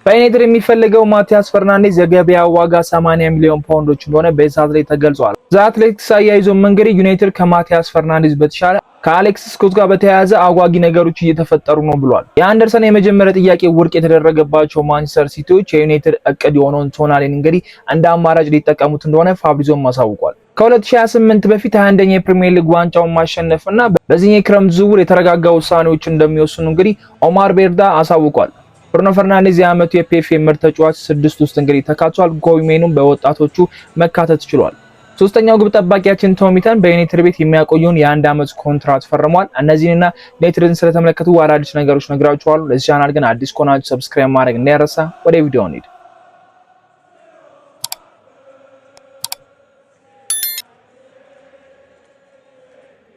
በዩናይትድ የሚፈልገው ማቲያስ ፈርናንዴዝ የገበያ ዋጋ 80 ሚሊዮን ፓውንዶች እንደሆነ በሳት ላይ ተገልጿል። ዘአትሌቲክስ አያይዞም እንግዲህ ዩናይትድ ከማቲያስ ፈርናንዴዝ በተሻለ ከአሌክስ ስኮት ጋር በተያያዘ አጓጊ ነገሮች እየተፈጠሩ ነው ብሏል። የአንደርሰን የመጀመሪያ ጥያቄ ውድቅ የተደረገባቸው ማንቸስተር ሲቲዎች የዩናይትድ እቅድ የሆነውን ቶናሊን እንግዲህ እንደ አማራጭ ሊጠቀሙት እንደሆነ ፋብሪዞም አሳውቋል። ከ2028 በፊት 21ኛ የፕሪሚየር ሊግ ዋንጫውን ማሸነፍና በዚህኛው የክረምት ዝውውር የተረጋጋ ውሳኔዎች እንደሚወስኑ እንግዲህ ኦማር ቤርዳ አሳውቋል። ብሩኖ ፈርናንዴዝ የዓመቱ የፒኤፍኤ ምርጥ ተጫዋች 6 ውስጥ እንግዲህ ተካቷል። ኮሜኑም በወጣቶቹ መካተት ችሏል። ሶስተኛው ግብ ጠባቂያችን ቶሚተን በዩናይትድ ቤት የሚያቆየውን የ1 ዓመት ኮንትራት ፈርሟል። እነዚህንና ዩናይትድን ስለተመለከቱ አዳዲስ ነገሮች ነግራችኋለሁ። ለዚህ ቻናል ግን አዲስ ከሆናችሁ ሰብስክራይብ ማድረግ እንዳይረሳ። ወደ ቪዲዮ እንሂድ።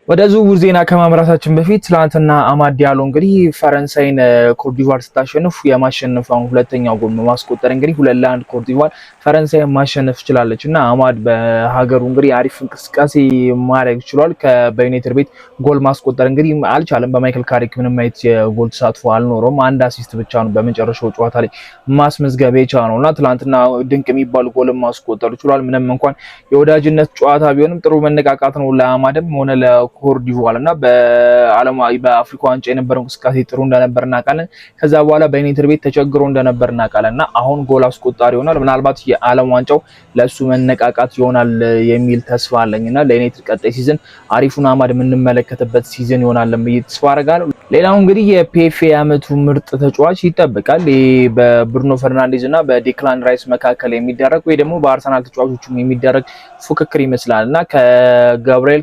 ወደ ዝውውር ዜና ከማምራታችን በፊት ትላንትና አማድ ዲያሎ እንግዲህ ፈረንሳይን ኮትዲቫር ስታሸንፍ የማሸነፏን ሁለተኛው ጎል በማስቆጠር እንግዲህ 2-1 ኮትዲቫር ፈረንሳይን ማሸነፍ ችላለች እና አማድ በሀገሩ እንግዲህ አሪፍ እንቅስቃሴ ማድረግ ችሏል። በዩናይትድ ቤት ጎል ማስቆጠር እንግዲህ አልቻለም። በማይክል ካሪክ ምንም አይነት የጎል ተሳትፎ አልኖረውም። አንድ አሲስት ብቻ ነው በመጨረሻው ጨዋታ ላይ ማስመዝገብ የቻለውና ትላንትና ድንቅ የሚባል ጎል ማስቆጠር ችሏል። ምንም እንኳን የወዳጅነት ጨዋታ ቢሆንም ጥሩ መነቃቃት ነው ለአማድም ሆነ ኮትዲቫር እና በአፍሪካ ዋንጫ የነበረው እንቅስቃሴ ጥሩ እንደነበር እናውቃለን። ከዛ በኋላ በዩናይትድ ቤት ተቸግሮ እንደነበር እናውቃለን እና አሁን ጎል አስቆጣሪ ይሆናል። ምናልባት የዓለም ዋንጫው ለሱ መነቃቃት ይሆናል የሚል ተስፋ አለኝና ለዩናይትድ ቀጣይ ሲዝን አሪፉን አማድ የምንመለከትበት ሲዝን ይሆናል ብዬ ተስፋ አደርጋለሁ። ሌላው እንግዲህ የፒኤፍኤ ዓመቱ ምርጥ ተጫዋች ይጠበቃል። በብሩኖ ፈርናንዴዝ እና በዴክላን ራይስ መካከል የሚደረግ ወይ ደግሞ በአርሰናል ተጫዋቾችም የሚደረግ ፉክክር ይመስላል እና ከጋብሪኤል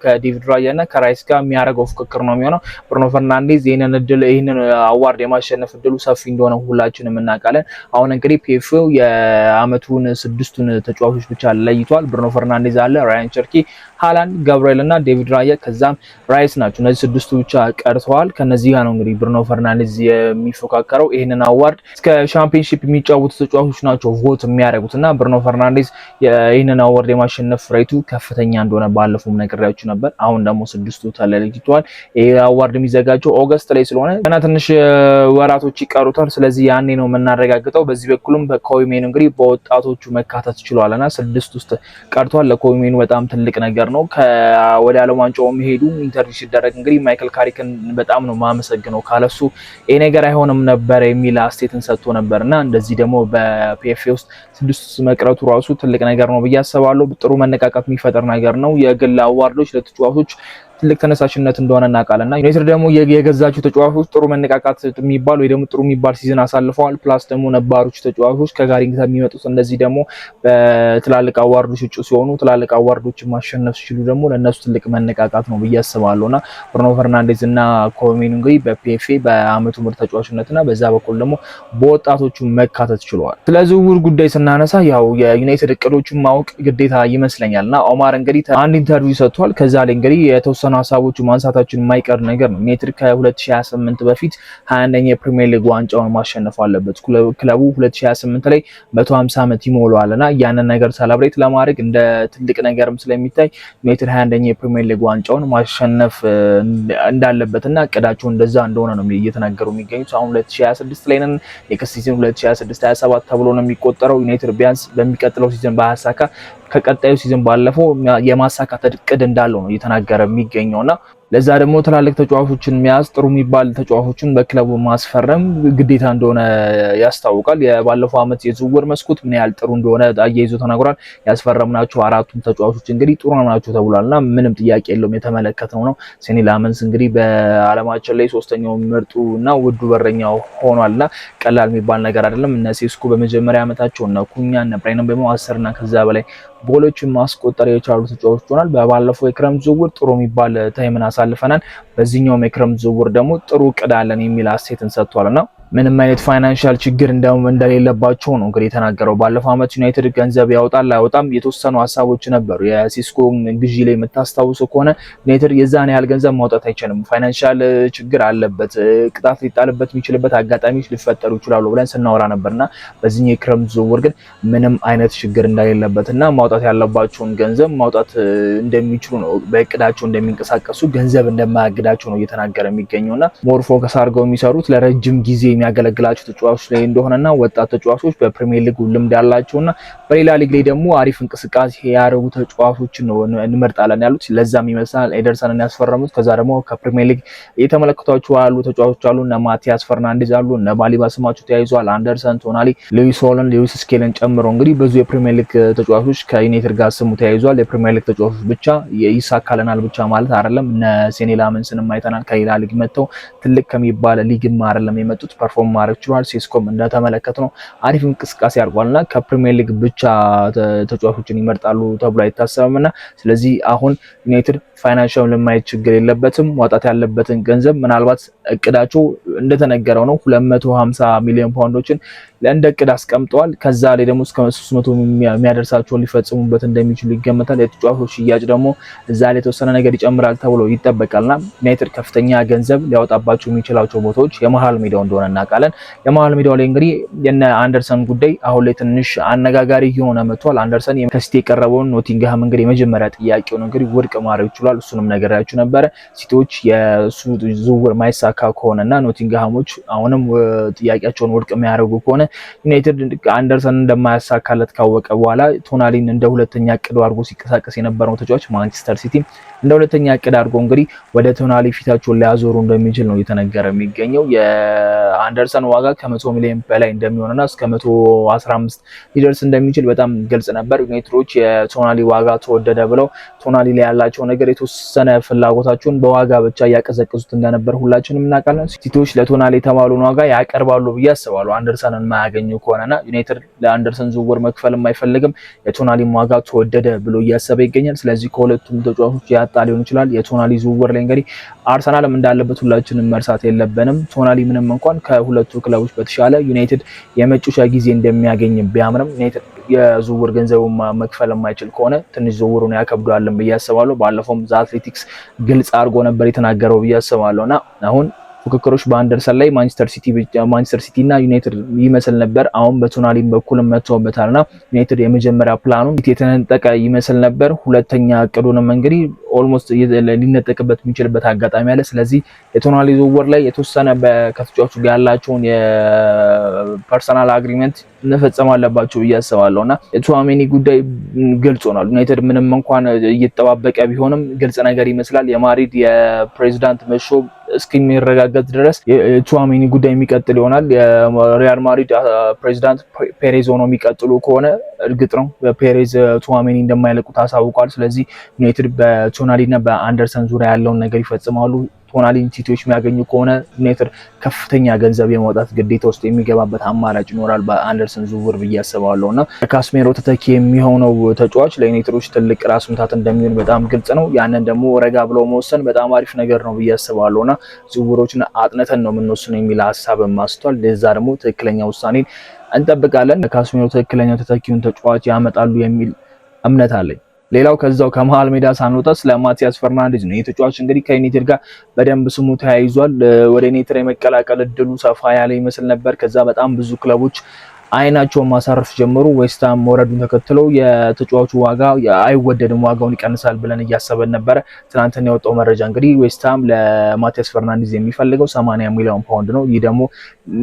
ከዴቪድ ራያ እና ከራይስ ጋር የሚያደርገው ፉክክር ነው የሚሆነው። ብሩኖ ፈርናንዴዝ ይህንን አዋርድ የማሸነፍ እድሉ ሰፊ እንደሆነ ሁላችንም እናውቃለን። አሁን እንግዲህ ፒኤፍኤው የዓመቱን 6ቱን ተጫዋቾች ብቻ ለይቷል። ብሩኖ ፈርናንዴዝ አለ፣ ራያን ቸርኪ፣ ሃላንድ፣ ጋብሪኤል እና ዴቪድ ራያ ከዛም ራይስ ናቸው። እነዚህ 6ቱ ብቻ ቀርተዋል። ከነዚህ ጋር ነው እንግዲህ ብሩኖ ፈርናንዴዝ የሚፎካከረው። ይህንን አዋርድ እስከ ሻምፒዮንሺፕ የሚጫወቱ ተጫዋቾች ናቸው ቮት የሚያደርጉት እና ብሩኖ ፈርናንዴዝ ይህንን አዋርድ የማሸነፍ ሬቱ ከፍተኛ እንደሆነ ባለፈውም ነግሬያችሁ ነበር። አሁን ደግሞ 6ቱ ተለይቷል። ይሄ አዋርድ የሚዘጋጀው ኦገስት ላይ ስለሆነ ገና ትንሽ ወራቶች ይቀሩታል። ስለዚህ ያኔ ነው የምናረጋግጠው። በዚህ በኩልም በኮሜኑ እንግዲህ በወጣቶቹ መካተት ችሏልና 6 ውስጥ ቀርቷል። ለኮሜኑ በጣም ትልቅ ነገር ነው። ወደ ዓለም ዋንጫው መሄዱ ኢንተርቪው ሲደረግ እንግዲህ ማይክል ካሪክን በጣም ነው ማመሰግነው ካለሱ ይሄ ነገር አይሆንም ነበር የሚል አስተያየትን ሰጥቶ ነበርና እንደዚህ ደግሞ በፒኤፍኤ ውስጥ 6 መቅረቱ ራሱ ትልቅ ነገር ነው ብዬ አስባለሁ። ጥሩ መነቃቃት የሚፈጠር ነገር ነው። የግል አዋርዶች ለተጫዋቾች ትልቅ ተነሳሽነት እንደሆነ እናውቃለንና ዩናይትድ ደግሞ የገዛቸው ተጫዋቾች ጥሩ መነቃቃት የሚባል ወይ ደግሞ ጥሩ የሚባል ሲዝን አሳልፈዋል። ፕላስ ደግሞ ነባሮች ተጫዋቾች ከጋሪንግተን የሚመጡት እንደዚህ ደግሞ በትላልቅ አዋርዶች እጩ ሲሆኑ ትላልቅ አዋርዶችን ማሸነፍ ሲችሉ ደግሞ ለነሱ ትልቅ መነቃቃት ነው ብዬ አስባለሁና ብሩኖ ፈርናንዴዝ እና ኮሜኑ እንግዲህ በፒኤፍኤ በዓመቱ ምርጥ ተጫዋችነትና በዛ በኩል ደግሞ በወጣቶቹ መካተት ችለዋል። ስለ ዝውውር ጉዳይ ስናነሳ ያው የዩናይትድ እቅዶችን ማወቅ ግዴታ ይመስለኛልና ኦማር እንግዲህ አንድ ኢንተርቪው ሰጥቷል። ከዛ ላይ እንግዲህ የተወሰኑ ሀሳቦቹ ማንሳታችን የማይቀር ነገር ነው። ዩናይትድ ከ2028 በፊት 21ኛ የፕሪሚየር ሊግ ዋንጫውን ማሸነፍ አለበት። ክለቡ 2028 ላይ 150 ዓመት ይሞላዋልና ያንን ነገር ሰለብሬት ለማድረግ እንደ ትልቅ ነገርም ስለሚታይ ዩናይትድ 21ኛ የፕሪሚየር ሊግ ዋንጫውን ማሸነፍ እንዳለበትና እቅዳቸው እንደዛ እንደሆነ ነው እየተናገሩ የሚገኙት። አሁን 2026 ላይ ነን። ኔክስት ሲዝን 2026-27 ተብሎ ነው የሚቆጠረው። ዩናይትድ ቢያንስ በሚቀጥለው ሲዝን ባያሳካ ከቀጣዩ ሲዝን ባለፈው የማሳካት እቅድ እንዳለው ነው እየተናገረ የሚገኘውና ለዛ ደግሞ ትላልቅ ተጫዋቾችን መያዝ ጥሩ የሚባል ተጫዋቾችን በክለቡ ማስፈረም ግዴታ እንደሆነ ያስታውቃል። የባለፈው ዓመት የዝውውር መስኮት ምን ያህል ጥሩ እንደሆነ አያይዞ ተናግሯል። ያስፈረምናቸው 4ቱም ተጫዋቾች እንግዲህ ጥሩ ናቸው ተብሏልና ምንም ጥያቄ የለውም የተመለከተው ነው። ሴኒ ላመንስ እንግዲህ በዓለማችን ላይ 3ኛው ምርጡና ውዱ በረኛው ሆኗልና ቀላል የሚባል ነገር አይደለም። እነ ሴስኮ በመጀመሪያ ዓመታቸው እና ኩኛ እና ብራይነም ደግሞ 10 እና ከዛ በላይ ጎሎችን ማስቆጠር የቻሉ ተጫዋቾች ሆናል። በባለፈው የክረምት ዝውውር ጥሩ የሚባል ታይምን አሳልፈናል። በዚህኛው የክረምት ዝውውር ደግሞ ጥሩ እቅድ አለን የሚል አስተያየትን ሰጥቷልና ምንም አይነት ፋይናንሻል ችግር እንደሌለባቸው ነው እንግዲህ የተናገረው። ባለፈው ዓመት ዩናይትድ ገንዘብ ያወጣል አይወጣም የተወሰኑ ሀሳቦች ነበሩ። የሲስኮ ግዢ ላይ የምታስታውሱ ከሆነ ዩናይትድ የዛን ያህል ገንዘብ ማውጣት አይችልም፣ ፋይናንሻል ችግር አለበት፣ ቅጣት ሊጣልበት የሚችልበት አጋጣሚዎች ሊፈጠሩ ይችላሉ ብለን ስናወራ ነበርና በዚህኛው የክረምት ዝውውር ግን ምንም አይነት ችግር እንደሌለበትና ማውጣት ያለባቸውን ገንዘብ ማውጣት እንደሚችሉ ነው፣ በእቅዳቸው እንደሚንቀሳቀሱ ገንዘብ እንደማያግዳቸው ነው እየተናገረ የሚገኘውና ሞር ፎከስ አድርገው የሚሰሩት ለረጅም ጊዜ የሚያገለግላቸው ተጫዋቾች ላይ እንደሆነና ወጣት ተጫዋቾች በፕሪሚየር ሊግ ልምድ ያላቸውና በሌላ ሊግ ላይ ደግሞ አሪፍ እንቅስቃሴ ያደረጉ ተጫዋቾችን ነው እንመርጣለን ያሉት። ለዛም ይመስላል ኤደርሰንን ያስፈረሙት። ከዛ ደግሞ ከፕሪሚየር ሊግ የተመለከቷቸው ያሉ ተጫዋቾች አሉ፣ እነ ማቲያስ ፈርናንዴዝ አሉ፣ እነ ባሊባ ስማቸው ተያይዟል፣ አንደርሰን፣ ቶናሊ፣ ሉዊስ ሆለን፣ ሉዊስ ስኬልን ጨምሮ እንግዲህ ብዙ የፕሪሚየር ሊግ ተጫዋቾች ከዩናይትድ ጋር ስሙ ተያይዟል። የፕሪሚየር ሊግ ተጫዋቾች ብቻ ይሳካልናል ብቻ ማለት አይደለም። እነ ሴኔ ላመንስንም አይተናል። ከሌላ ሊግ መጥተው ትልቅ ከሚባል ሊግም አይደለም የመጡት፣ ፐርፎርም ማድረግ ችሏል። ሴስኮም እንደተመለከትነው አሪፍ እንቅስቃሴ አድርጓልና ከፕሪሚየር ሊግ ብቻ ተጫዋቾችን ይመርጣሉ ተብሎ አይታሰብምና ስለዚህ አሁን ዩናይትድ ፋይናንሻል ለማየት ችግር የለበትም። ማውጣት ያለበትን ገንዘብ ምናልባት እቅዳቸው እንደተነገረው ነው 250 ሚሊዮን ፓውንዶችን ለእንደ እቅድ አስቀምጠዋል። ከዛ ላይ ደግሞ እስከ 300 የሚያደርሳቸው ሊፈጽሙበት እንደሚችሉ ይገመታል። የተጫዋቾች ሽያጭ ደግሞ እዛ ላይ የተወሰነ ነገር ይጨምራል ተብሎ ይጠበቃልና ዩናይትድ ከፍተኛ ገንዘብ ሊያወጣባቸው የሚችላቸው ቦታዎች የመሃል ሜዳው እንደሆነ እናውቃለን። የመሃል ሜዳው ላይ እንግዲህ የነ አንደርሰን ጉዳይ አሁን ላይ ትንሽ አነጋጋሪ እየሆነ መጥቷል። አንደርሰን ከሲቲ የቀረበውን ኖቲንግሃም እንግዲህ የመጀመሪያ ጥያቄውን እንግዲህ ውድቅ ማድረግ ይችላል። እሱንም ነገራችሁ ነበረ። ሲቲዎች የሱ ዝውውር ማይሳካ ከሆነና ኖቲንግሃሞች አሁንም ጥያቄያቸውን ውድቅ የሚያደርጉ ከሆነ ዩናይትድ አንደርሰን እንደማያሳካለት ካወቀ በኋላ ቶናሊን እንደ ሁለተኛ እቅድ አድርጎ ሲንቀሳቀስ የነበረው ተጫዋች ማንቸስተር ሲቲ እንደ ሁለተኛ እቅድ አድርጎ እንግዲህ ወደ ቶናሊ ፊታቸውን ሊያዞሩ እንደሚችል ነው እየተነገረ የሚገኘው። የአንደርሰን ዋጋ ከ100 ሚሊዮን በላይ እንደሚሆንና እስከ 115 ሊደርስ እንደሚችል በጣም ግልጽ ነበር። ዩናይትዶች የቶናሊ ዋጋ ተወደደ ብለው ቶናሊ ላይ ያላቸው ነገር የተወሰነ ፍላጎታቸውን በዋጋ ብቻ እያቀዘቀዙት እንደነበር ሁላችንም እናውቃለን። ሲቲዎች ለቶናሊ የተባለውን ዋጋ ያቀርባሉ ብዬ አስባለሁ አንደርሰንን የማያገኙ ከሆነና ዩናይትድ ለአንደርሰን ዝውውር መክፈል የማይፈልግም የቶናሊም ዋጋ ተወደደ ብሎ እያሰበ ይገኛል። ስለዚህ ከሁለቱም ተጫዋቾች ያጣ ሊሆን ይችላል። የቶናሊ ዝውውር ላይ እንግዲህ አርሰናልም እንዳለበት ሁላችንም መርሳት የለብንም። ቶናሊ ምንም እንኳን ከሁለቱ ክለቦች በተሻለ ዩናይትድ የመጫወቻ ጊዜ እንደሚያገኝ ቢያምንም ዩናይትድ የዝውውር ገንዘቡን መክፈል የማይችል ከሆነ ትንሽ ዝውውሩን ያከብደዋልን ብዬ አስባለሁ። ባለፈውም ዘ አትሌቲክስ ግልጽ አድርጎ ነበር የተናገረው ብዬ አስባለሁና አሁን ፉክክሮች በአንደርሰን ላይ ማንቸስተር ሲቲ እና ዩናይትድ ይመስል ነበር። አሁን በቶናሊም በኩልም መጥተውበታልና ዩናይትድ የመጀመሪያ ፕላኑን የተነጠቀ ይመስል ነበር። ሁለተኛ እቅዱንም እንግዲህ ኦልሞስት ሊነጠቅበት የሚችልበት አጋጣሚ አለ። ስለዚህ የቶናሊ ዝውውር ላይ የተወሰነ ከተጫዋቹ ጋር ያላቸውን የፐርሰናል አግሪመንት መፈጸም አለባቸው ብዬ አስባለሁና የቹዋሜኒ ጉዳይ ግልጽ ሆኗል። ዩናይትድ ምንም እንኳን እየተጠባበቀ ቢሆንም ግልጽ ነገር ይመስላል። የማድሪድ የፕሬዚዳንት መሾም እስከሚረጋገጥ ድረስ የቹዋሜኒ ጉዳይ የሚቀጥል ይሆናል። የሪያል ማድሪድ ፕሬዚዳንት ፔሬዝ ሆኖ የሚቀጥሉ ከሆነ እርግጥ ነው ፔሬዝ ቹዋሜኒ እንደማይለቁ ታሳውቋል። ስለዚህ ዩናይትድ በቶናሊና በአንደርሰን ዙሪያ ያለውን ነገር ይፈጽማሉ። ቶናሊን ሲቲዎች የሚያገኙ ከሆነ ዩናይትድ ከፍተኛ ገንዘብ የማውጣት ግዴታ ውስጥ የሚገባበት አማራጭ ይኖራል በአንደርሰን ዝውውር ብዬ አስባለሁና ካስሜሮ ተተኪ የሚሆነው ተጫዋች ለዩናይትዶች ትልቅ ራስ ምታት እንደሚሆን በጣም ግልጽ ነው። ያንን ደግሞ ረጋ ብለው መወሰን በጣም አሪፍ ነገር ነው ብዬ አስባለሁና ዝውውሮችን አጥነተን ነው የምንወስነው የሚል ሀሳብ ማስተዋል ለዛ ደግሞ ትክክለኛ ውሳኔን እንጠብቃለን። ካስሜሮ ትክክለኛው ተተኪውን ተጫዋች ያመጣሉ የሚል እምነት አለኝ። ሌላው ከዛው ከመሃል ሜዳ ሳንወጣ ስለ ማቲያስ ፈርናንዴዝ ነው። የተጫዋች እንግዲህ ከዩናይትድ ጋር በደንብ ስሙ ተያይዟል። ወደ ዩናይትድ የመቀላቀል እድሉ ሰፋ ያለ ይመስል ነበር። ከዛ በጣም ብዙ ክለቦች አይናቸውን ማሳረፍ ጀመሩ። ዌስትሃም መውረዱን ተከትለው የተጫዋቹ ዋጋ አይወደድም፣ ዋጋውን ይቀንሳል ብለን እያሰበን ነበረ። ትናንትና የወጣው መረጃ እንግዲህ ዌስትሃም ለማቲያስ ፈርናንዴዝ የሚፈልገው 80 ሚሊዮን ፓውንድ ነው። ይህ ደግሞ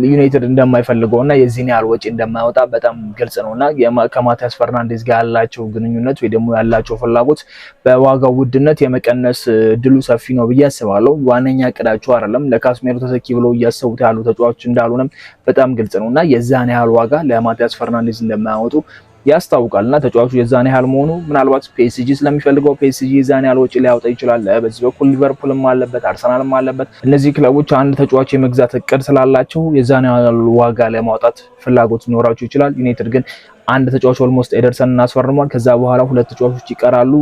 ዩናይትድ እንደማይፈልገውና የዚህን ያህል ወጪ እንደማያወጣ በጣም ግልጽ ነውና ከማቲያስ ፈርናንዴዝ ጋር ያላቸው ግንኙነት ወይ ደግሞ ያላቸው ፍላጎት በዋጋው ውድነት የመቀነስ እድሉ ሰፊ ነው ብዬ አስባለሁ። ዋነኛ እቅዳቸው አይደለም ለካስሜሮ ተተኪ ብለው እያሰቡት ያሉ ተጫዋቾች እንዳሉንም በጣም ግልጽ ነውና የዛን ያህል ዋጋ ለማቲያስ ፈርናንዴዝ እንደማያወጡ ያስታውቃልና ተጫዋቹ የዛን ያህል መሆኑ ምናልባት ፒኤስጂ ስለሚፈልገው ፒኤስጂ የዛን ያህል ወጪ ሊያወጣ ይችላል። በዚህ በኩል ሊቨርፑልም አለበት፣ አርሰናልም አለበት። እነዚህ ክለቦች አንድ ተጫዋች የመግዛት እቅድ ስላላቸው የዛን ያህል ዋጋ ለማውጣት ፍላጎት ሊኖራቸው ይችላል። ዩናይትድ ግን አንድ ተጫዋች ኦልሞስት ኤደርሰን እናስፈርሟል። ከዛ በኋላ ሁለት ተጫዋቾች ይቀራሉ።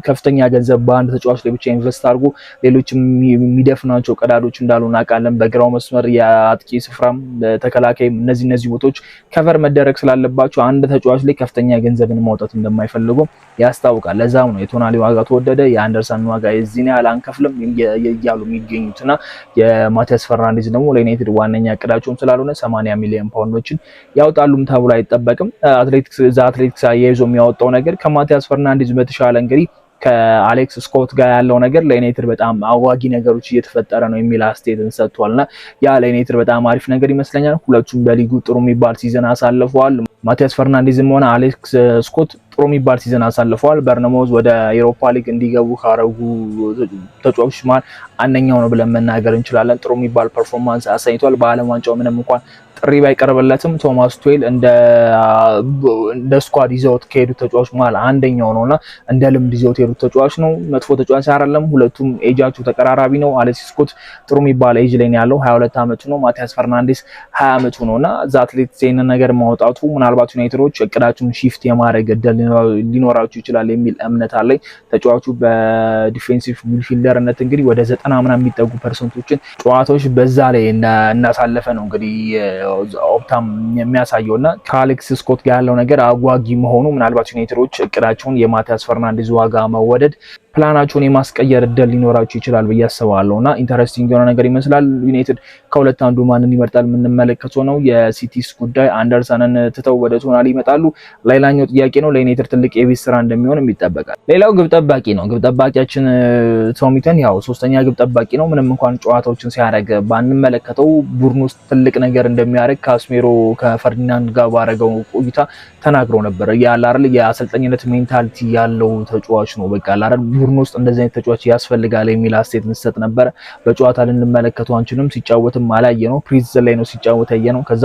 ከፍተኛ ገንዘብ በአንድ ተጫዋች ላይ ብቻ ኢንቨስት አድርጎ ሌሎችም የሚደፍናቸው ቀዳዶች እንዳሉ እናውቃለን። በግራው መስመር የአጥቂ ስፍራም ተከላካይም እነዚህ ቦታዎች ከቨር መደረግ ስላለባቸው አንድ ተጫዋች ላይ ከፍተኛ ገንዘብን ማውጣት እንደማይፈልጉ ያስታውቃል። ለዛም ነው የቶናሊ ዋጋ ተወደደ፣ የአንደርሰን ዋጋ የዚህን ያህል አንከፍልም እያሉ የሚገኙትና የማቲያስ ፈርናንዴዝ ደግሞ ለዩናይትድ ዋነኛ እቅዳቸውም ስላልሆነ 80 ሚሊዮን ፓውንዶችን ያወጣሉም ተብሎ አይጠበቅም። አትሌቲክስ አያይዞ የሚያወጣው ነገር ከማቲያስ ፈርናንዴዝ በተሻለ እንግዲህ ከአሌክስ ስኮት ጋር ያለው ነገር ለዩናይትድ በጣም አዋጊ ነገሮች እየተፈጠረ ነው የሚል አስተያየትን ሰጥቷልና ያ ለዩናይትድ በጣም አሪፍ ነገር ይመስለኛል። ሁለቱም በሊጉ ጥሩ የሚባል ሲዝን አሳልፈዋል። ማቲያስ ፈርናንዴዝም ሆነ አሌክስ ስኮት ጥሩ የሚባል ሲዝን አሳልፈዋል። በርነሞዝ ወደ ኤሮፓ ሊግ እንዲገቡ ካረጉ ተጫዋቾች መሃል አንደኛው ነው ብለን መናገር እንችላለን። ጥሩ የሚባል ፐርፎርማንስ አሳይቷል። በዓለም ዋንጫው ምንም እንኳን ጥሪ ባይቀርበለትም ቶማስ ቱዌል እንደ ስኳድ ይዘውት ከሄዱ ተጫዋች መሃል አንደኛው ነውና እንደ ልምድ ይዘውት የሄዱት ተጫዋች ነው። መጥፎ ተጫዋች አይደለም። ሁለቱም ኤጃቸው ተቀራራቢ ነው። አሌክስ ስኮት ጥሩ የሚባል ኤጅ ላይ ያለው 22 አመቱ ነው። ማቲያስ ፈርናንዴስ 20 አመቱ ነውና እዛ አትሌቲክስ ይሄንን ነገር ማውጣቱ ምናልባት ዩናይትዶች እቅዳቸውን ሺፍት የማድረግ እድል ሊኖራቸው ይችላል የሚል እምነት አለኝ። ተጫዋቹ በዲፌንሲቭ ሚድፊልደርነት እንግዲህ ወደ 90 ምናምን የሚጠጉ ፐርሰንቶችን ጨዋታዎች በዛ ላይ እናሳለፈ ነው እንግዲህ ኦፕታም የሚያሳየውና ከአሌክስ ስኮት ጋር ያለው ነገር አጓጊ መሆኑ ምናልባት ዩናይትዶች እቅዳቸውን የማቲያስ ፈርናንዴዝ ዋጋ መወደድ ፕላናቸውን የማስቀየር እድል ሊኖራቸው ይችላል ብዬ አስባለሁና ኢንተረስቲንግ የሆነ ነገር ይመስላል። ዩናይትድ ከሁለት አንዱ ማንን ይመርጣል የምንመለከተው ነው። የሲቲስ ጉዳይ አንደርሰንን ትተው ወደ ቶናሊ ይመጣሉ ሌላኛው ጥያቄ ነው። ለዩናይትድ ትልቅ የቤት ስራ እንደሚሆንም ይጠበቃል። ሌላው ግብ ጠባቂ ነው። ግብ ጠባቂያችን ቶሚተን ያው ሶስተኛ ግብ ጠባቂ ነው። ምንም እንኳን ጨዋታዎችን ሲያደርግ ባንመለከተው ቡድን ውስጥ ትልቅ ነገር እንደሚያደርግ ካስሜሮ ከፈርዲናንድ ጋር ባረገው ቆይታ ተናግሮ ነበር። ያለ አይደል የአሰልጣኝነት ሜንታሊቲ ያለው ተጫዋች ነው። በቃ አይደል ቡድን ውስጥ እንደዚህ አይነት ተጫዋች ያስፈልጋል የሚል አስተያየት እንሰጥ ነበር። በጨዋታ ልንመለከተው አንችልም። ሲጫወትም አላየ ነው። ፕሪዝን ላይ ነው ሲጫወት ያየ ነው። ከዛ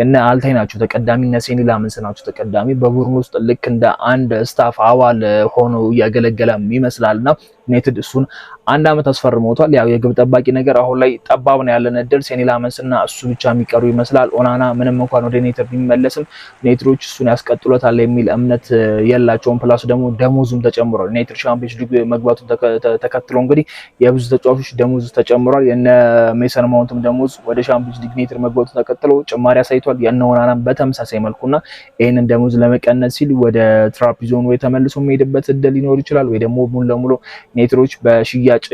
የነ አልታይ ናቸው ተቀዳሚ፣ እነ ሴኒ ላመንስ ናቸው ተቀዳሚ። በቡድን ውስጥ ልክ እንደ አንድ ስታፍ አባል ሆኖ እያገለገለም ይመስላልና ዩናይትድ እሱን አንድ አመት አስፈርመውታል። ያው የግብ ጠባቂ ነገር አሁን ላይ ጠባብ ነው ያለን እድል። ሴኒ ላመንስና እሱ ብቻ የሚቀሩ ይመስላል። ኦናና ምንም እንኳን ወደ ዩናይትድ ቢመለስም ዩናይትዶች እሱን ያስቀጥሎታል የሚል እምነት የላቸውም። ፕላስ ደግሞ ደሞዙም ተጨምሯል። ዩናይትድ ሻምፒዮንስ ሊግ መግባቱን ተከትሎ እንግዲህ የብዙ ተጫዋቾች ደሞዝ ተጨምሯል። የነ ሜሰን ማውንትም ደሞዝ ወደ ሻምፒዮንስ ሊግ ዩናይትድ መግባቱን ተከትሎ ጭማሪ አሳይቷል። የነ ኦናናም በተመሳሳይ መልኩና ይሄንን ደሞዝ ለመቀነስ ሲል ወደ ትራፒዞን ወይ ተመልሶ የሚሄድበት እድል ሊኖር ይችላል ወይ ደግሞ ሙሉ ለሙሉ ዩናይትዶች በሽያጭ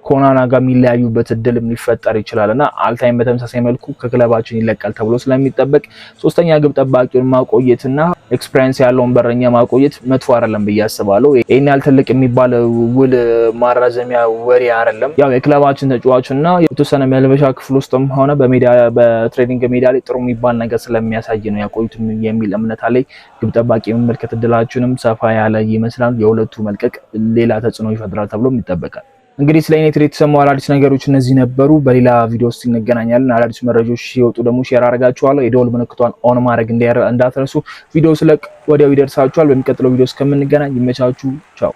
ከኦናና ጋር የሚለያዩበት እድልም ሊፈጠር ይችላልና አልታይም በተመሳሳይ መልኩ ከክለባችን ይለቃል ተብሎ ስለሚጠበቅ ሶስተኛ ግብ ጠባቂውን ማቆየትና ኤክስፒሪየንስ ያለውን በረኛ ማቆየት መጥፎ አይደለም ብዬ አስባለሁ። ይሄን ያህል ትልቅ የሚባል ውል ማራዘሚያ ወሬ አይደለም። ያው የክለባችን ተጫዋችና የተወሰነ መልበሻ ክፍል ውስጥም ሆነ በሜዳ በትሬኒንግ ሜዳ ላይ ጥሩ የሚባል ነገር ስለሚያሳይ ነው ያቆዩት የሚል እምነት አለኝ። ግብ ጠባቂ መመልከት እድላችንም ሰፋ ያለ ይመስላል። የሁለቱ መልቀቅ ሌላ ተጽዕኖ ይፈጥራል ተብሎ ይጠበቃል። እንግዲህ ስለ ዩናይትድ የተሰሙ አዳዲስ ነገሮች እነዚህ ነበሩ። በሌላ ቪዲዮ ውስጥ እንገናኛለን። አዳዲስ መረጃዎች ሲወጡ ደግሞ ሼር አደርጋችኋለሁ። የደወል ምልክቷን ኦን ማድረግ እንዳትረሱ። ቪዲዮ ስለቅ ወዲያው ይደርሳችኋል። በሚቀጥለው ቪዲዮ እስከምንገናኝ ይመቻችሁ። ቻው።